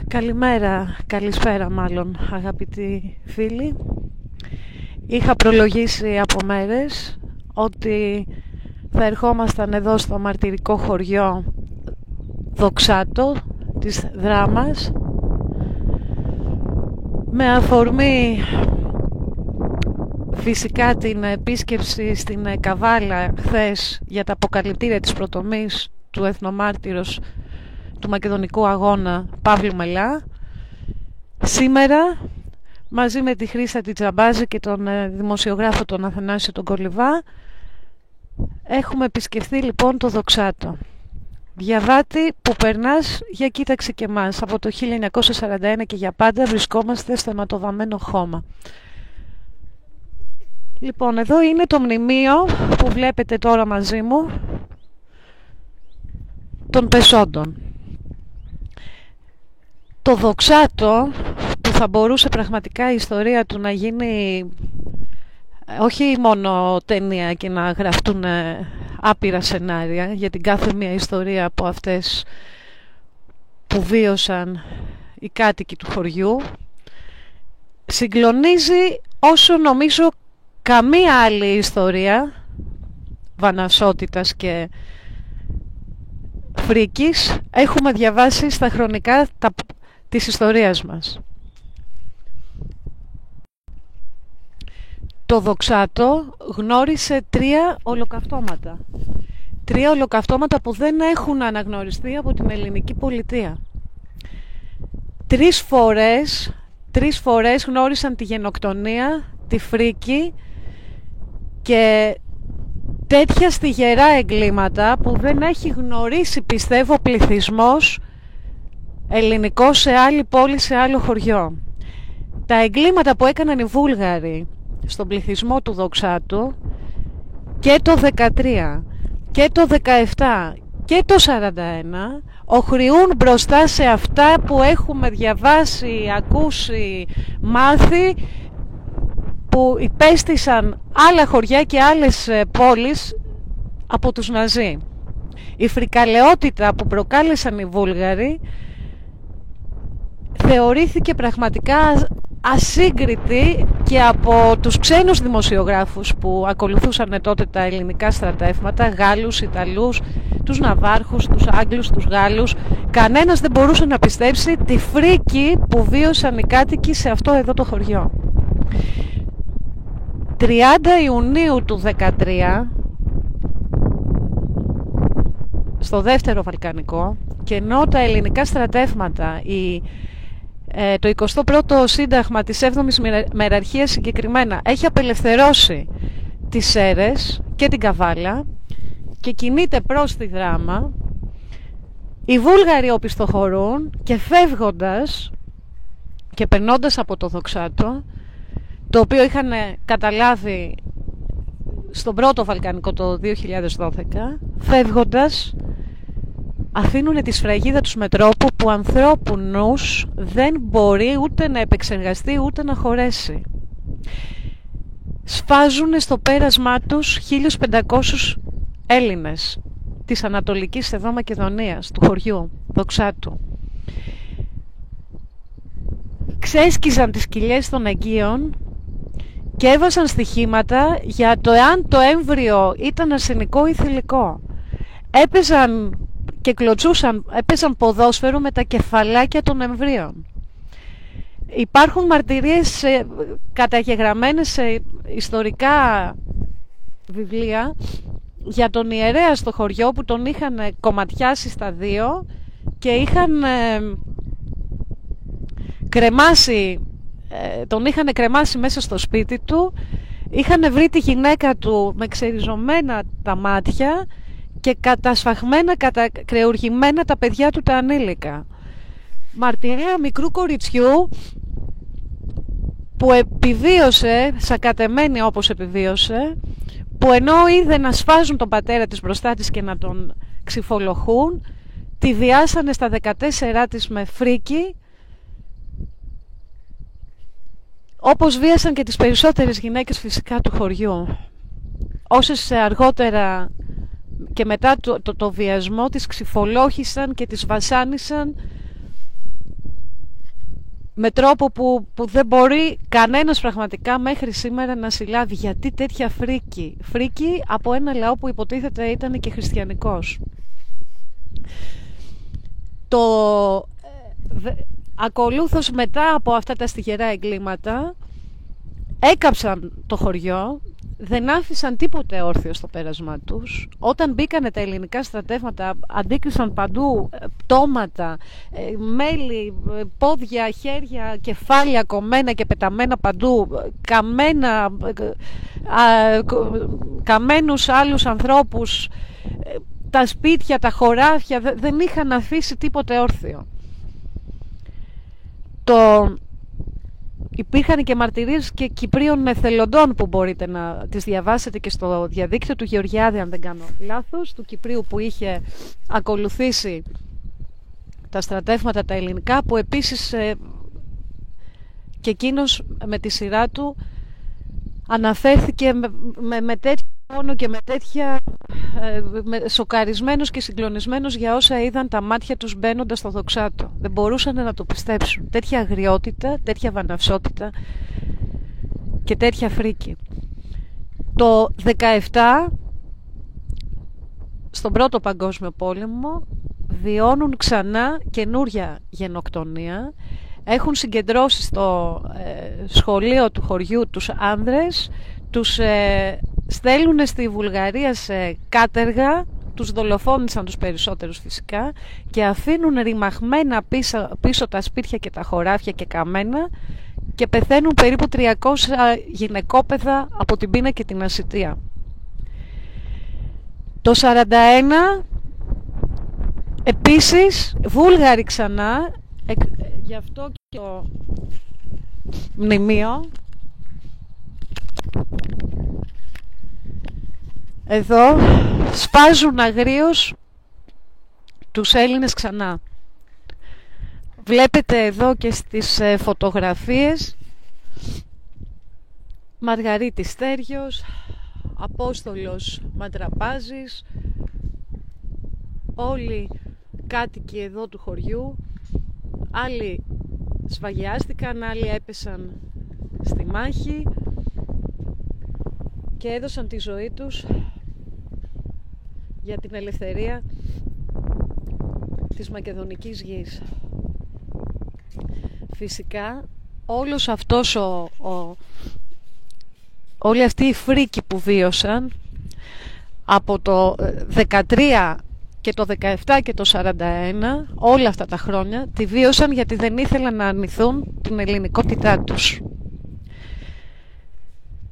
Καλημέρα, καλησπέρα μάλλον αγαπητοί φίλοι. Είχα προλογίσει από μέρες ότι θα ερχόμασταν εδώ στο μαρτυρικό χωριό Δοξάτο της Δράμας με αφορμή φυσικά την επίσκεψη στην Καβάλα χθες για τα αποκαλυπτήρια της προτομής του εθνομάρτυρος του Μακεδονικού Αγώνα Παύλου Μελά. Σήμερα μαζί με τη Χρύσα τη Τζαμπάζη και τον δημοσιογράφο τον Αθανάσιο τον Κολυβά έχουμε επισκεφθεί λοιπόν το Δοξάτο. Διαβάτη που περνάς, για κοίταξε και μας. Από το 1941 και για πάντα βρισκόμαστε στο αιματοβαμμένο χώμα. Λοιπόν, εδώ είναι το μνημείο που βλέπετε τώρα μαζί μου των πεσόντων. Το Δοξάτο, που θα μπορούσε πραγματικά η ιστορία του να γίνει όχι μόνο ταινία και να γραφτούν άπειρα σενάρια για την κάθε μία ιστορία από αυτές που βίωσαν οι κάτοικοι του χωριού, συγκλονίζει όσο νομίζω καμία άλλη ιστορία βαναυσότητας και φρίκης έχουμε διαβάσει στα χρονικά της ιστορίας μας. Το Δοξάτο γνώρισε 3 ολοκαυτώματα. 3 ολοκαυτώματα που δεν έχουν αναγνωριστεί από την ελληνική πολιτεία. 3 φορές γνώρισαν τη γενοκτονία, τη φρίκη και τέτοια στιγερά εγκλήματα που δεν έχει γνωρίσει, πιστεύω, πληθυσμός ελληνικός σε άλλη πόλη, σε άλλο χωριό. Τα εγκλήματα που έκαναν οι Βούλγαροι στον πληθυσμό του Δοξάτου και το 13 και το 17 και το 41 οχριούν μπροστά σε αυτά που έχουμε διαβάσει, ακούσει, μάθει, που υπέστησαν άλλα χωριά και άλλες πόλεις από τους Ναζί. Η φρικαλαιότητα που προκάλεσαν οι Βούλγαροι θεωρήθηκε πραγματικά ασύγκριτη και από τους ξένους δημοσιογράφους που ακολουθούσαν τότε τα ελληνικά στρατεύματα, Γάλλους, Ιταλούς, τους Ναβάρχους, τους Άγγλους, τους Γάλλους. Κανένας δεν μπορούσε να πιστέψει τη φρίκη που βίωσαν οι κάτοικοι σε αυτό εδώ το χωριό. 30 Ιουνίου του 2013, στο δεύτερο Βαλκανικό, και ενώ τα ελληνικά στρατεύματα, το 21ο Σύνταγμα της 7ης Μεραρχίας συγκεκριμένα, έχει απελευθερώσει τις Σέρρες και την Καβάλα και κινείται προς τη Δράμα, οι Βούλγαροι οπισθοχωρούν και φεύγοντας και περνώντας από το Δοξάτο, το οποίο είχαν καταλάβει στον πρώτο Βαλκανικό το 2012, φεύγοντας αφήνουν τη σφραγίδα τους με τρόπο που ανθρώπου νους δεν μπορεί ούτε να επεξεργαστεί ούτε να χωρέσει. Σφάζουν στο πέρασμά τους 1500 Έλληνες της Ανατολικής εδώ Μακεδονίας, του χωριού Δοξάτου. Ξέσκιζαν τις κοιλιές των εγγύων και έβασαν στοιχήματα για το εάν το έμβριο ήταν αρσενικό ή θηλυκό. Έπαιζαν και έπαιζαν ποδόσφαιρο με τα κεφαλάκια των εμβρίων. Υπάρχουν μαρτυρίες καταγεγραμμένες σε ιστορικά βιβλία για τον ιερέα στο χωριό που τον είχαν κομματιάσει στα 2 και είχαν τον είχαν κρεμάσει μέσα στο σπίτι του, είχαν βρει τη γυναίκα του με ξεριζωμένα τα μάτια και κατασφαγμένα, κατακρεουργημένα τα παιδιά του τα ανήλικα. Μαρτυρία μικρού κοριτσιού που επιβίωσε, σακατεμένη όπως επιβίωσε, που ενώ είδε να σφάζουν τον πατέρα της μπροστά της και να τον ξυφολογούν, τη βιάσανε στα 14 της με φρίκη, όπως βίασαν και τις περισσότερες γυναίκες φυσικά του χωριού. Όσες αργότερα και μετά το βιασμό τις ξυφολόχησαν και τις βασάνισαν με τρόπο που δεν μπορεί κανένας πραγματικά μέχρι σήμερα να συλλάβει. Γιατί τέτοια φρίκη? Φρίκη από ένα λαό που υποτίθεται ήταν και χριστιανικός. Ακολούθως, μετά από αυτά τα στιγερά εγκλήματα, έκαψαν το χωριό, δεν άφησαν τίποτε όρθιο στο πέρασμα τους. Όταν μπήκανε τα ελληνικά στρατεύματα, αντίκρισαν παντού πτώματα, μέλη, πόδια, χέρια, κεφάλια κομμένα και πεταμένα παντού, καμένους άλλους ανθρώπους, τα σπίτια, τα χωράφια, δεν είχαν αφήσει τίποτε όρθιο. Υπήρχαν και μαρτυρίες και Κυπρίων εθελοντών που μπορείτε να τις διαβάσετε και στο διαδίκτυο, του Γεωργιάδη, αν δεν κάνω λάθος, του Κυπρίου που είχε ακολουθήσει τα στρατεύματα τα ελληνικά, που επίσης και εκείνος με τη σειρά του αναφέρθηκε με τέτοιο πόνο και με τέτοια σοκαρισμένος και συγκλονισμένος για όσα είδαν τα μάτια τους μπαίνοντας στο δοξάτο. Δεν μπορούσαν να το πιστέψουν. Τέτοια αγριότητα, τέτοια βαναυσότητα και τέτοια φρίκη. Το 17, στον Πρώτο Παγκόσμιο Πόλεμο, βιώνουν ξανά καινούρια γενοκτονία. Έχουν συγκεντρώσει στο σχολείο του χωριού τους άνδρες, τους στέλνουν στη Βουλγαρία σε κάτεργα, τους δολοφόνησαν τους περισσότερους φυσικά, και αφήνουν ρημαγμένα πίσω τα σπίτια και τα χωράφια και καμένα, και πεθαίνουν περίπου 300 γυναικόπαιδα από την πείνα και την ασιτεία. Το 41 επίσης Βούλγαροι ξανά, γι' αυτό και το μνημείο εδώ σφάζουν αγρίως τους Έλληνες ξανά. Βλέπετε εδώ και στις φωτογραφίες Μαργαρίτης Στέριος, Απόστολος Μαντραπάζης, όλοι κάτοικοι εδώ του χωριού. Άλλοι σφαγιάστηκαν, άλλοι έπεσαν στη μάχη και έδωσαν τη ζωή τους για την ελευθερία της Μακεδονικής γης. Φυσικά όλος αυτός όλη αυτή η φρίκη που βίωσαν από το 13 και το 17 και το 41, όλα αυτά τα χρόνια τη βίωσαν γιατί δεν ήθελαν να αρνηθούν την ελληνικότητά τους.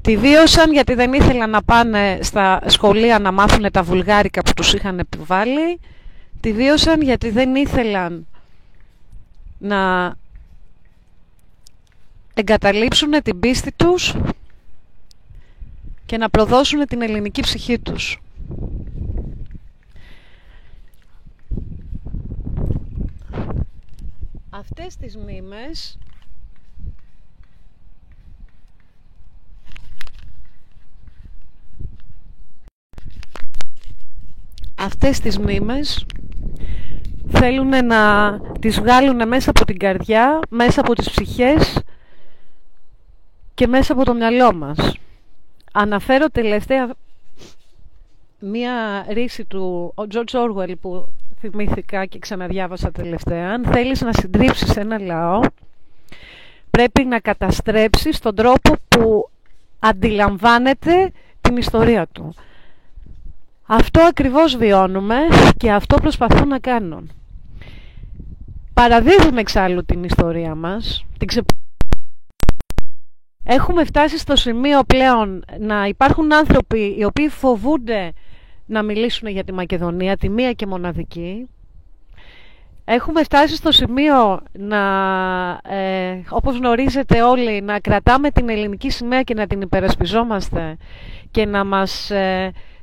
Τη βίωσαν γιατί δεν ήθελαν να πάνε στα σχολεία να μάθουν τα βουλγάρικα που τους είχαν επιβάλει. Τη βίωσαν γιατί δεν ήθελαν να εγκαταλείψουν την πίστη τους και να προδώσουν την ελληνική ψυχή τους. Αυτές τις μνήμες θέλουν να τις βγάλουν μέσα από την καρδιά, μέσα από τις ψυχές και μέσα από το μυαλό μας. Αναφέρω τελευταία μία ρίση του George Orwell που θυμήθηκα και ξαναδιάβασα τελευταία. Αν θέλεις να συντρίψεις ένα λαό, πρέπει να καταστρέψεις τον τρόπο που αντιλαμβάνεται την ιστορία του. Αυτό ακριβώς βιώνουμε και αυτό προσπαθούν να κάνουν. Παραδίδουμε εξάλλου την ιστορία μας, Έχουμε φτάσει στο σημείο πλέον να υπάρχουν άνθρωποι οι οποίοι φοβούνται να μιλήσουν για τη Μακεδονία, τη μία και μοναδική. Έχουμε φτάσει στο σημείο όπως γνωρίζετε όλοι, να κρατάμε την ελληνική σημαία και να την υπερασπιζόμαστε και να μας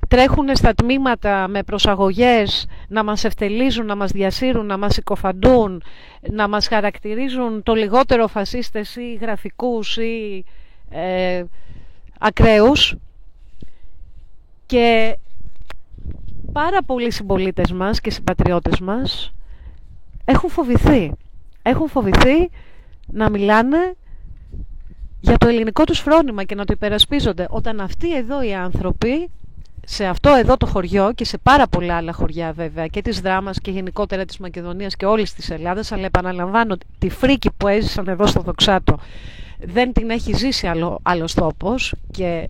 τρέχουν στα τμήματα με προσαγωγές, να μας ευτελίζουν, να μας διασύρουν, να μας συκοφαντούν, να μας χαρακτηρίζουν το λιγότερο φασίστες ή γραφικούς ή ακραίους. Και πάρα πολλοί συμπολίτες μας και συμπατριώτες μας έχουν φοβηθεί να μιλάνε για το ελληνικό τους φρόνημα και να το υπερασπίζονται, όταν αυτοί εδώ οι άνθρωποι, σε αυτό εδώ το χωριό και σε πάρα πολλά άλλα χωριά βέβαια και της Δράμας και γενικότερα της Μακεδονίας και όλης της Ελλάδας, αλλά επαναλαμβάνω, τη φρίκη που έζησαν εδώ στο Δοξάτο δεν την έχει ζήσει άλλος τόπος, και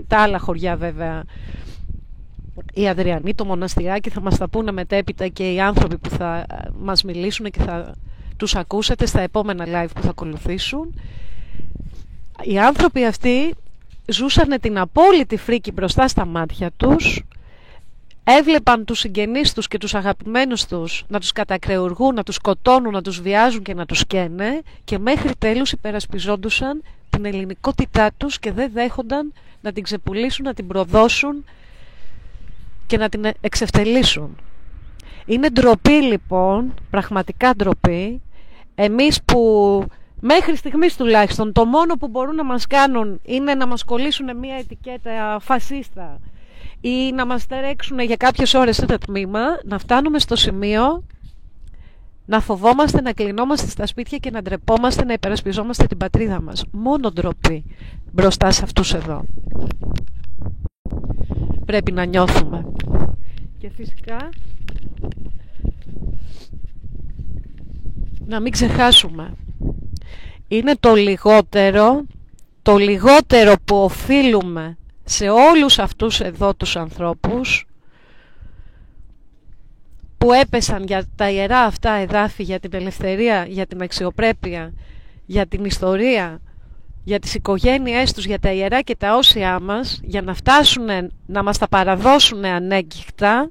τα άλλα χωριά βέβαια, οι Αδριανοί, το Μοναστηράκι, θα μας τα πούνε μετέπειτα και οι άνθρωποι που θα μας μιλήσουν και θα τους ακούσετε στα επόμενα live που θα ακολουθήσουν. Οι άνθρωποι αυτοί ζούσαν την απόλυτη φρίκη μπροστά στα μάτια τους, έβλεπαν τους συγγενείς τους και τους αγαπημένους τους να τους κατακρεουργούν, να τους σκοτώνουν, να τους βιάζουν και να τους σκαίνε, και μέχρι τέλους υπερασπιζόντουσαν την ελληνικότητά τους και δεν δέχονταν να την ξεπουλήσουν, να την προδώσουν και να την εξευτελίσουν. Είναι ντροπή λοιπόν, πραγματικά ντροπή, εμείς που μέχρι στιγμής τουλάχιστον το μόνο που μπορούν να μας κάνουν είναι να μας κολλήσουν μια ετικέτα φασίστα ή να μας τρέξουν για κάποιες ώρες στο τμήμα, να φτάνουμε στο σημείο να φοβόμαστε, να κλεινόμαστε στα σπίτια και να ντρεπόμαστε να υπερασπιζόμαστε την πατρίδα μας. Μόνο ντροπή μπροστά σε αυτούς εδώ πρέπει να νιώθουμε. Και φυσικά να μην ξεχάσουμε, είναι το λιγότερο που οφείλουμε σε όλους αυτούς εδώ τους ανθρώπους που έπεσαν για τα ιερά αυτά εδάφη, για την ελευθερία, για την αξιοπρέπεια, για την ιστορία, για τις οικογένειές τους, για τα ιερά και τα όσια μας, για να φτάσουν να μας τα παραδώσουν ανέγκυχτα.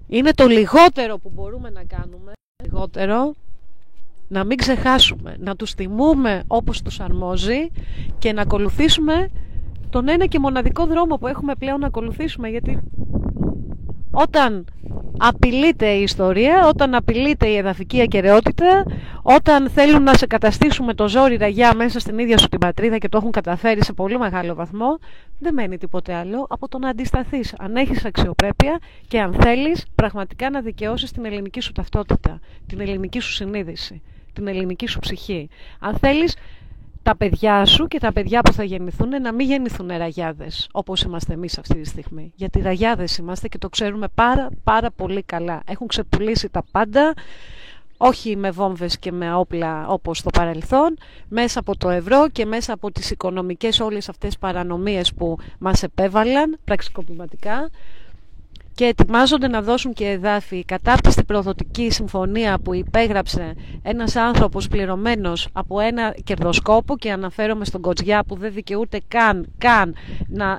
Είναι το λιγότερο που μπορούμε να κάνουμε, λιγότερο, να μην ξεχάσουμε, να τους τιμούμε όπως τους αρμόζει και να ακολουθήσουμε τον ένα και μοναδικό δρόμο που έχουμε πλέον να ακολουθήσουμε, γιατί όταν απειλείται η ιστορία, όταν απειλείται η εδαφική ακεραιότητα, όταν θέλουν να σε καταστήσουμε το ζόρι ραγιά μέσα στην ίδια σου την πατρίδα και το έχουν καταφέρει σε πολύ μεγάλο βαθμό, δεν μένει τίποτε άλλο από το να αντισταθείς, αν έχεις αξιοπρέπεια και αν θέλεις πραγματικά να δικαιώσεις την ελληνική σου ταυτότητα, την ελληνική σου συνείδηση, την ελληνική σου ψυχή. Αν θέλεις τα παιδιά σου και τα παιδιά που θα γεννηθούν να μην γεννηθούν ραγιάδες όπως είμαστε εμείς αυτή τη στιγμή. Γιατί ραγιάδες είμαστε και το ξέρουμε πάρα πολύ καλά. Έχουν ξεπουλήσει τα πάντα, όχι με βόμβες και με όπλα όπως το παρελθόν, μέσα από το ευρώ και μέσα από τις οικονομικές όλες αυτές παρανομίες που μας επέβαλαν πραξικοπηματικά, και ετοιμάζονται να δώσουν και εδάφη. Η κατάπτυστη προδοτική συμφωνία που υπέγραψε ένας άνθρωπος πληρωμένος από ένα κερδοσκόπο, και αναφέρομαι στον Κοτζιά που δεν δικαιούται καν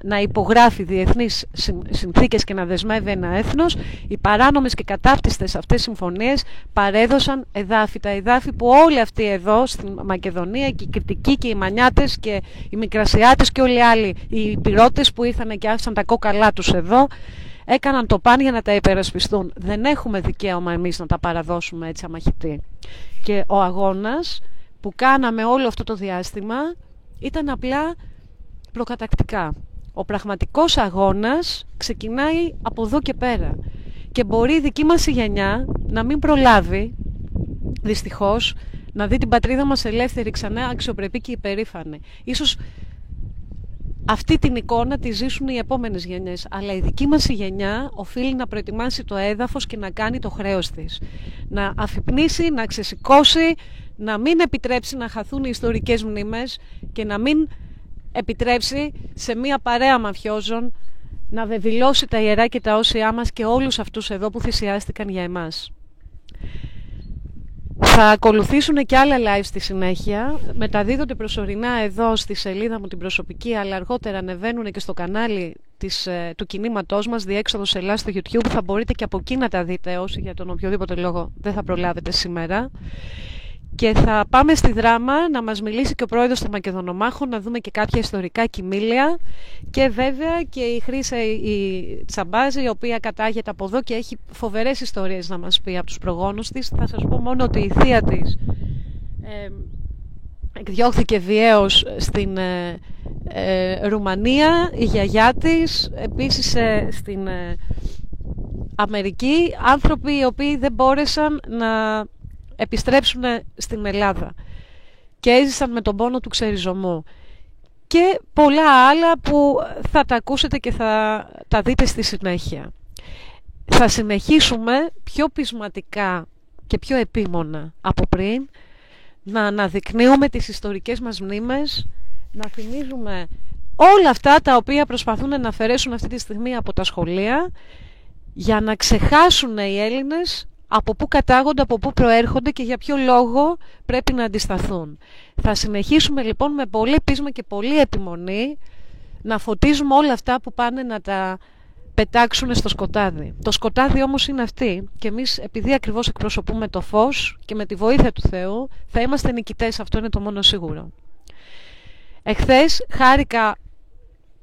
να υπογράφει διεθνείς συνθήκες και να δεσμεύει ένα έθνος, οι παράνομες και κατάπτυστες αυτές συμφωνίες παρέδωσαν εδάφη. Τα εδάφη που όλοι αυτοί εδώ στην Μακεδονία, και οι Κρητικοί και οι Μανιάτες και οι Μικρασιάτες και όλοι οι άλλοι, οι Πυρώτες που ήρθαν και άφησαν τα κόκαλά τους εδώ, έκαναν το παν για να τα υπερασπιστούν. Δεν έχουμε δικαίωμα εμείς να τα παραδώσουμε έτσι αμαχητή. Και ο αγώνας που κάναμε όλο αυτό το διάστημα ήταν απλά προκατακτικά. Ο πραγματικός αγώνας ξεκινάει από εδώ και πέρα. Και μπορεί η δική μας η γενιά να μην προλάβει, δυστυχώς, να δει την πατρίδα μας ελεύθερη ξανά, αξιοπρεπή και υπερήφανη. Ίσως αυτή την εικόνα τη ζήσουν οι επόμενες γενιές, αλλά η δική μας η γενιά οφείλει να προετοιμάσει το έδαφος και να κάνει το χρέος της. Να αφυπνίσει, να ξεσηκώσει, να μην επιτρέψει να χαθούν οι ιστορικές μνήμες και να μην επιτρέψει σε μια παρέα μαφιόζων να βεβηλώσει τα ιερά και τα όσια μας και όλους αυτούς εδώ που θυσιάστηκαν για εμάς. Θα ακολουθήσουν και άλλα live στη συνέχεια. Μεταδίδονται προσωρινά εδώ στη σελίδα μου την προσωπική, αλλά αργότερα ανεβαίνουν και στο κανάλι του κινήματός μας Διέξοδος Ελλάς στο YouTube. Θα μπορείτε και από εκεί να τα δείτε, όσοι για τον οποιοδήποτε λόγο δεν θα προλάβετε σήμερα. Και θα πάμε στη Δράμα να μας μιλήσει και ο πρόεδρος των Μακεδονομάχων, να δούμε και κάποια ιστορικά κοιμήλια, και βέβαια και η Χρύσα η Τσαμπάζη, η οποία κατάγεται από εδώ και έχει φοβερές ιστορίες να μας πει από τους προγόνους της. Θα σας πω μόνο ότι η θεία της εκδιώχθηκε βιαίως στην Ρουμανία, η γιαγιά της επίσης στην Αμερική, άνθρωποι οι οποίοι δεν μπόρεσαν να επιστρέψουν στην Ελλάδα και έζησαν με τον πόνο του ξεριζωμού. Και πολλά άλλα που θα τα ακούσετε και θα τα δείτε στη συνέχεια. Θα συνεχίσουμε πιο πεισματικά και πιο επίμονα από πριν να αναδεικνύουμε τις ιστορικές μας μνήμες, να θυμίζουμε όλα αυτά τα οποία προσπαθούν να αφαιρέσουν αυτή τη στιγμή από τα σχολεία, για να ξεχάσουν οι Έλληνες από πού κατάγονται, από πού προέρχονται και για ποιο λόγο πρέπει να αντισταθούν. Θα συνεχίσουμε λοιπόν με πολύ πείσμα και πολύ επιμονή να φωτίζουμε όλα αυτά που πάνε να τα πετάξουν στο σκοτάδι. Το σκοτάδι όμως είναι αυτή, και εμείς, επειδή ακριβώς εκπροσωπούμε το φως και με τη βοήθεια του Θεού θα είμαστε νικητές, αυτό είναι το μόνο σίγουρο. Εχθές χάρηκα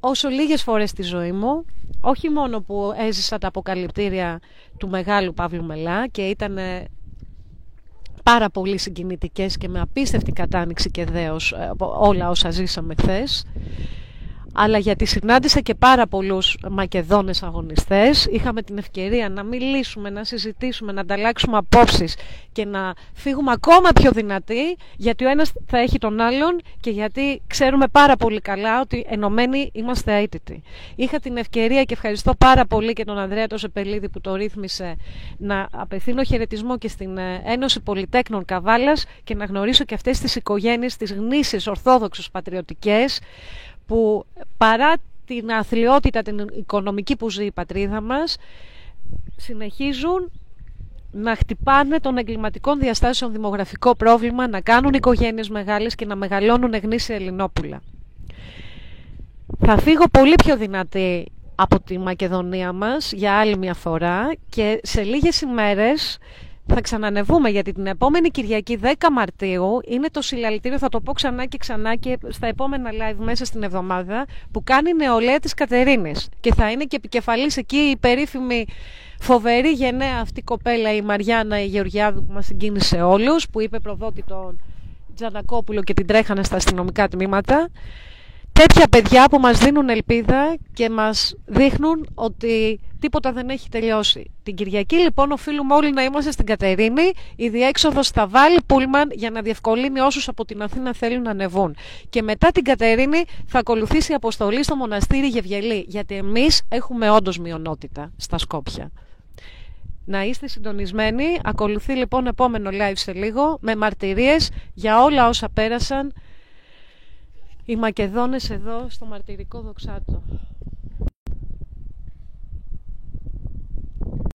όσο λίγες φορές στη ζωή μου, όχι μόνο που έζησα τα αποκαλυπτήρια του μεγάλου Παύλου Μελά και ήταν πάρα πολύ συγκινητικές και με απίστευτη κατάνοιξη και δέος όλα όσα ζήσαμε χθες, αλλά γιατί συνάντησα και πάρα πολλούς Μακεδόνες αγωνιστές. Είχαμε την ευκαιρία να μιλήσουμε, να συζητήσουμε, να ανταλλάξουμε απόψεις και να φύγουμε ακόμα πιο δυνατοί, γιατί ο ένας θα έχει τον άλλον και γιατί ξέρουμε πάρα πολύ καλά ότι ενωμένοι είμαστε αίτητοι. Είχα την ευκαιρία, και ευχαριστώ πάρα πολύ και τον Ανδρέα τον Ζεπελίδη που το ρύθμισε, να απευθύνω χαιρετισμό και στην Ένωση Πολυτέκνων Καβάλας και να γνωρίσω και αυτές τις οικογένειες, τις γνήσιες ορθόδοξους πατριωτικές, που παρά την αθλιότητα την οικονομική που ζει η πατρίδα μας, συνεχίζουν να χτυπάνε των εγκληματικών διαστάσεων δημογραφικό πρόβλημα, να κάνουν οικογένειες μεγάλες και να μεγαλώνουν γνήσια Ελληνόπουλα. Θα φύγω πολύ πιο δυνατή από τη Μακεδονία μας για άλλη μια φορά και σε λίγες ημέρες θα ξανανεβούμε, γιατί την επόμενη Κυριακή 10 Μαρτίου είναι το συλλαλητήριο, θα το πω ξανά και ξανά και στα επόμενα live μέσα στην εβδομάδα, που κάνει νεολαία της Κατερίνης και θα είναι και επικεφαλής εκεί η περίφημη φοβερή γενναία αυτή κοπέλα, η Μαριάννα η Γεωργιάδου, που μας συγκίνησε όλους, που είπε προδότη τον Τζανακόπουλο και την τρέχανε στα αστυνομικά τμήματα. Τέτοια παιδιά που μας δίνουν ελπίδα και μας δείχνουν ότι τίποτα δεν έχει τελειώσει. Την Κυριακή λοιπόν οφείλουμε όλοι να είμαστε στην Κατερίνη. Η διέξοδος θα βάλει πούλμαν για να διευκολύνει όσους από την Αθήνα θέλουν να ανεβούν. Και μετά την Κατερίνη θα ακολουθήσει η αποστολή στο μοναστήρι Γευγελή, γιατί εμείς έχουμε όντως μειονότητα στα Σκόπια. Να είστε συντονισμένοι. Ακολουθεί λοιπόν επόμενο live σε λίγο με μαρτυρίες για όλα όσα πέρασαν οι Μακεδόνες εδώ στο μαρτυρικό Δοξάτο.